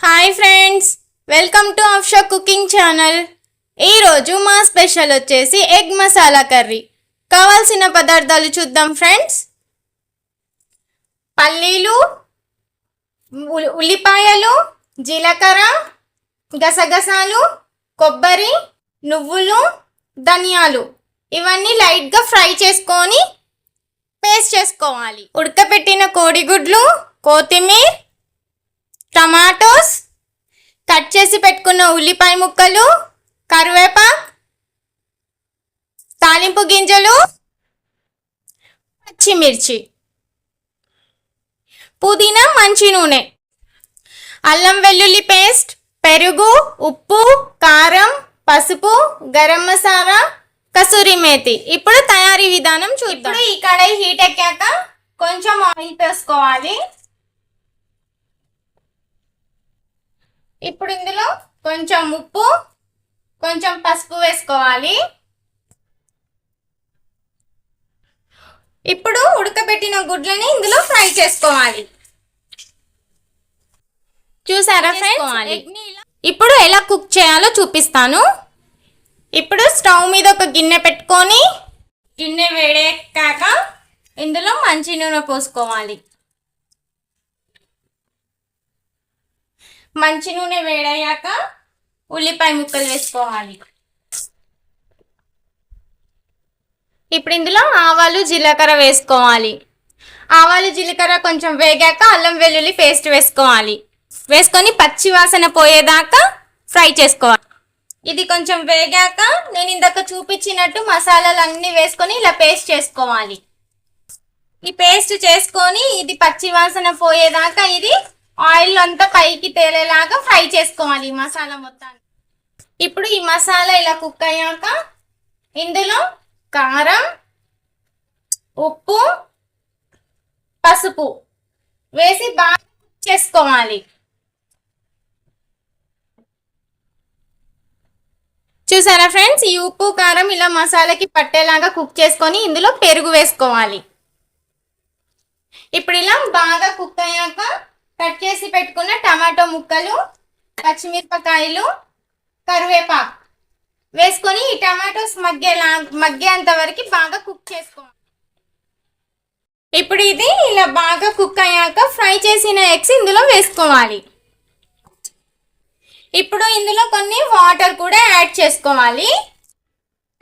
Hi friends, welcome to Afsha cooking channel. ఈరోజు మా special వచ్చేసి ఎగ్ మసాలా కర్రీ. కావాల్సిన పదార్థాలు చూద్దాం ఫ్రెండ్స్. పల్లీలు, ఉల్లిపాయలు, జీలకర్ర, గసగసాలు, కొబ్బరి, నువ్వులు, ధనియాలు ఇవన్నీ లైట్గా ఫ్రై చేసుకొని పేస్ట్ చేసుకోవాలి. ఉడకపెట్టిన కోడిగుడ్లు, కొత్తిమీర, టమాటోస్, కట్ చేసి పెట్టుకున్న ఉల్లిపాయ ముక్కలు, కరివేపాకు, తాలింపు గింజలు, పచ్చిమిర్చి, పుదీనా, మంచి నూనె, అల్లం వెల్లుల్లి పేస్ట్, పెరుగు, ఉప్పు, కారం, పసుపు, గరం మసాలా, కసూరి మేతి. ఇప్పుడు తయారీ విధానం చూద్దాం. ఈ కడాయి హీట్ ఎక్కాక కొంచెం ఆయిల్ వేసుకోవాలి. ఇప్పుడు ఇందులో కొంచెం ఉప్పు, కొంచెం పసుపు వేసుకోవాలి. ఇప్పుడు ఉడకబెట్టిన గుడ్లని ఇందులో ఫ్రై చేసుకోవాలి. చూసారా ఫ్రెండ్స్? ఇప్పుడు ఎలా కుక్ చేయాలో చూపిస్తాను. ఇప్పుడు స్టవ్ మీద ఒక గిన్నె పెట్టుకొని, గిన్నె వేడెక్కాక ఇందులో మంచి నూనె పోసుకోవాలి. మంచి నూనె వేడయ్యాక ఉల్లిపాయ ముక్కలు వేసుకోవాలి. ఇప్పుడు ఇందులో ఆవాలు, జీలకర్ర వేసుకోవాలి. ఆవాలు, జీలకర్ర కొంచెం వేగాక అల్లం వెల్లుల్లి పేస్ట్ వేసుకోవాలి. వేసుకొని పచ్చి వాసన పోయేదాకా ఫ్రై చేసుకోవాలి. ఇది కొంచెం వేగాక నేను ఇందాక చూపించినట్టు మసాలాలు అన్నీ వేసుకొని ఇలా పేస్ట్ చేసుకోవాలి. ఈ పేస్ట్ చేసుకొని ఇది పచ్చి వాసన పోయేదాకా ఇది ఆయిల్ అంతా పైకి తేలేలాగా ఫ్రై చేసుకోవాలి ఈ మసాలా మొత్తాన్ని. ఇప్పుడు ఈ మసాలా ఇలా కుక్ అయ్యాక ఇందులో కారం, ఉప్పు, పసుపు వేసి బాగా కుక్ చేసుకోవాలి. చూసారా ఫ్రెండ్స్? ఈ ఉప్పు కారం ఇలా మసాలాకి పట్టేలాగా కుక్ చేసుకొని ఇందులో పెరుగు వేసుకోవాలి. ఇప్పుడు ఇలా బాగా కుక్ అయ్యాక కట్ చేసి పెట్టుకున్న టమాటో ముక్కలు, పచ్చిమిరపకాయలు, కరివేపాకు వేసుకొని ఈ టమాటోస్ మగ్గేంత వరకు బాగా కుక్ చేసుకోవాలి. ఇప్పుడు ఇది ఇలా బాగా కుక్ అయ్యాక ఫ్రై చేసిన ఎగ్స్ ఇందులో వేసుకోవాలి. ఇప్పుడు ఇందులో కొన్ని వాటర్ కూడా యాడ్ చేసుకోవాలి.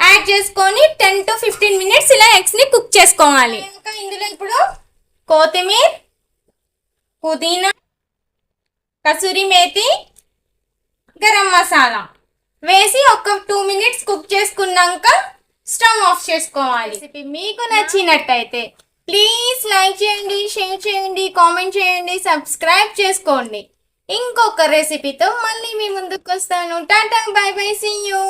యాడ్ చేసుకొని 10 to 15 minutes ఇలా ఎగ్స్ని కుక్ చేసుకోవాలి. ఇంకా ఇందులో ఇప్పుడు కొత్తిమీర, పుదీనా, కసూరి మేతి, గరం మసాలా వేసి ఒక 2 minutes కుక్ చేసుకున్నాక స్టవ్ ఆఫ్ చేసుకోవాలి. మీకు నచ్చినట్టయితే ప్లీజ్ లైక్ చేయండి, షేర్ చేయండి, కామెంట్ చేయండి, సబ్స్క్రైబ్ చేసుకోండి. ఇంకొక రెసిపీతో మళ్ళీ మీ ముందుకు వస్తాను. Tata, bye bye, see you.